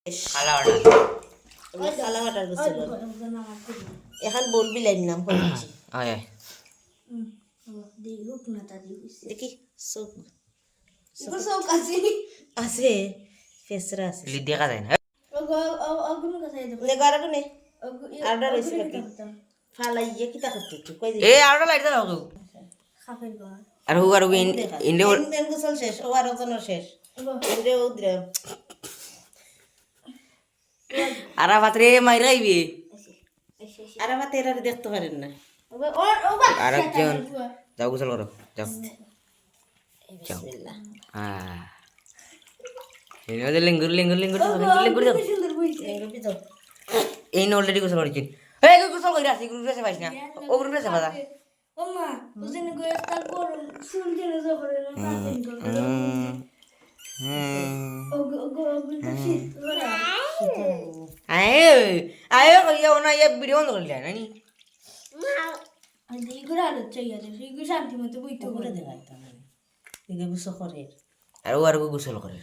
খালা অর্ডার খালা অর্ডার করছিল এখন বলবি লাইন নাম হয়েছি আয় দেখি চোখ চোখ আছে আছে ফেসরা আছে লিড দেখা যায় না নে গড়া কোনে অর্ডার হইছে বাকি ফালাইয়ে কিতা করতে তুই কই এ আউটা লাইট দাও গো খাফের ঘর আর হু আর ইন্ডে ইন্ডিয়ান গোসল শেষ ও আর ওজন শেষ ইন্ডিয়া উদ্রে আরা পাত্রে মাইরা আইবে আর আমার তেরা দেখতে পারেন না আর একজন যাও গোসল করো যাও যাও বিসমিল্লাহ এই নদে লিঙ্গুর যাও সুন্দর বইছে এগুলো তো এই নো অলরেডি গোসল করেছিস এই গোসল কইরা আসি গ্রুপে পাইছ না ও গ্রুপে বাজা ওমা ওজনে গয় তারপর শুনতে না করে না তাতে ওগো ওগো ওগো তাছি আয় কইয়া ওনা ये वीडियो বন্ধ করে লিয়া নানি আরে ইগুরা আলো চাইয়া দে ইগু শান্তি মতো বইতো করে দেখাইতাম এগুলো বুঝো করে আর গোসল করে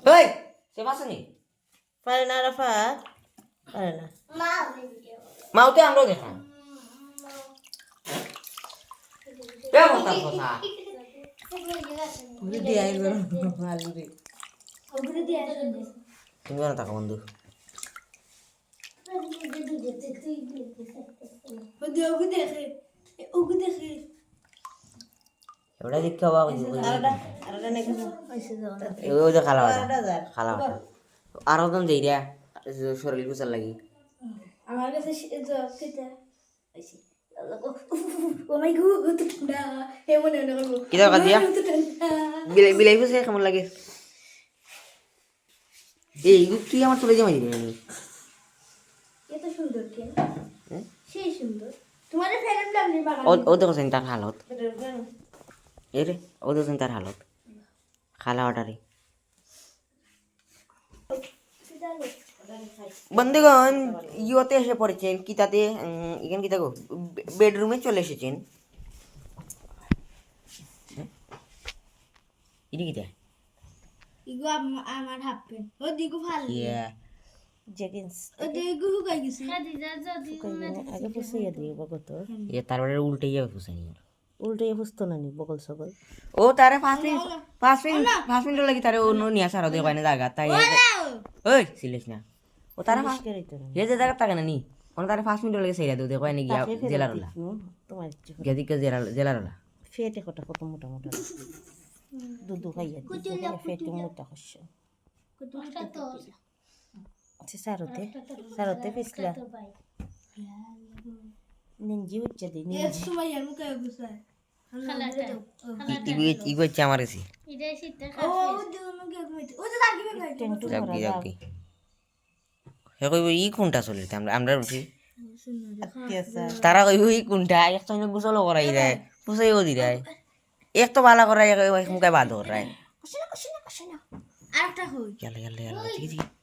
ওই সে বাসনি পারে না রাফা পারে না মাউতে আমরাও দেখা কেমন তার কথা পুরি দিয়ে আইলো আলু রে ওগুলো দিয়ে আসেন তুমি না থাকো বন্ধু ওগো দেখে এবারে দেখতে হওয়া আরটা নাকি ওই যে খালা আরটা যার খালা আর একদম যাই রে শরীর গুছার লাগি আমার কাছে সেটা আইছি ও মাই গড ঠান্ডা হে মনে না করব কি দরকার দিয়া বিলাই বসে কেমন লাগে এই তুই আমার চলে যাই দিবি এত সুন্দর কেন সেই সুন্দর তোমার ফেরাম লাগলে বাগান ও দেখো তার হালত এ রে ও দেখো তার হালত খালা অর্ডারে বন্ধুগণ ইয়োতে এসে পড়েছেন কিতাতে এখানে কিতা গো বেডরুমে চলে এসেছেন ইডি কিতা ইগো আমার হাফ প্যান্ট ও দিগো ভাল ইয়া জেগিন্স ও দিগো হুকাই গেছে আগে পুষিয়ে দিই বকত এ তারপরে উল্টে যাবে ফুসানি উল্টে পুষতো না নি বকল সকল ও তারে 5 মিনিট লাগি তারে ও নিয়া সারা দিয়ে পায় না জায়গা তাই ওই সিলেস না ও তারা পরিষ্কারই তো না এ যে জায়গা থাকে না নি ওন তারে 5 মিনিট লাগে সেইরা দিয়ে কয় না গিয়া জেলারলা তোমার ইচ্ছে গিয়া দিকে জেলারলা ফেটে কটা কত মোটা মোটা দুধু খাইয়া দিই ফেটে মোটা হচ্ছে আচ্ছা সারতে পিছলা নিঞ্জি উচ্চে দিই এ সময় আর মুখে গুছায় ইগো ইচ্ছে আমার কাছে ও দিগো মুখে ঘুমাইতে ও তো লাগিবে না টেন্টু করা যাবি হে কইব ই কোনটা চলিতে আমরা উঠি তারা কইব ই কোনটা একটা গোসল করাই দেয় পুষাইও দি দেয় এক তো ভালো করাই মুখে বাদ করাই আরেকটা হই ইয়ালা ঠিক আছে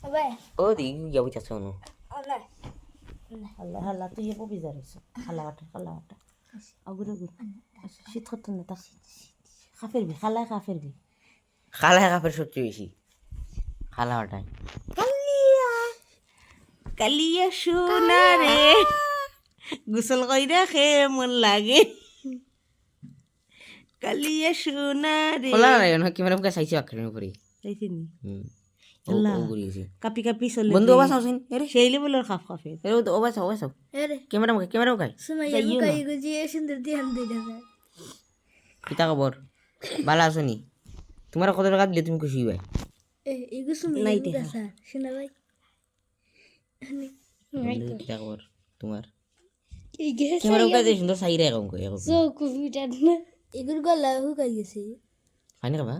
বাবা ও দি যাবো চাচ্ছ না আল্লাহ আল্লাহ আল্লাহ তুই এ ববি যারিস খালা বাটা আগুরে গুর শীত করতে না তা খাফের বি খালা কাপের সবচেয়ে বেশি খালা ওটাই কালিয়া সোনা রে গোসল কইরা খে মন লাগে কালিয়া সোনা রে খোলা না না ক্যামেরা মুখে চাইছি আখরের উপরে দেখছিনি আল্লাহ ও ঘুরিয়েছে কাপি কাপি চলে বন্ধু ওবা চাওছিন এরে সেই লেভেলের খাফে এরে ওবা চাও আরে ক্যামেরা মুখে সময় আর মুখে গুজিয়ে সুন্দর ধ্যান দিই না কিতা খবর ভালো আছো নি তোমার কত টাকা দিলে তুমি খুশি হই এগো সময় নাই নাই দেখা শোনা ভাই কিতা খবর তোমার এই গেছে ক্যামেরা মুখে সুন্দর চাই রে কম কই কম্পিউটার না এগুর গলা হুকাই গেছে ফাইন খাবা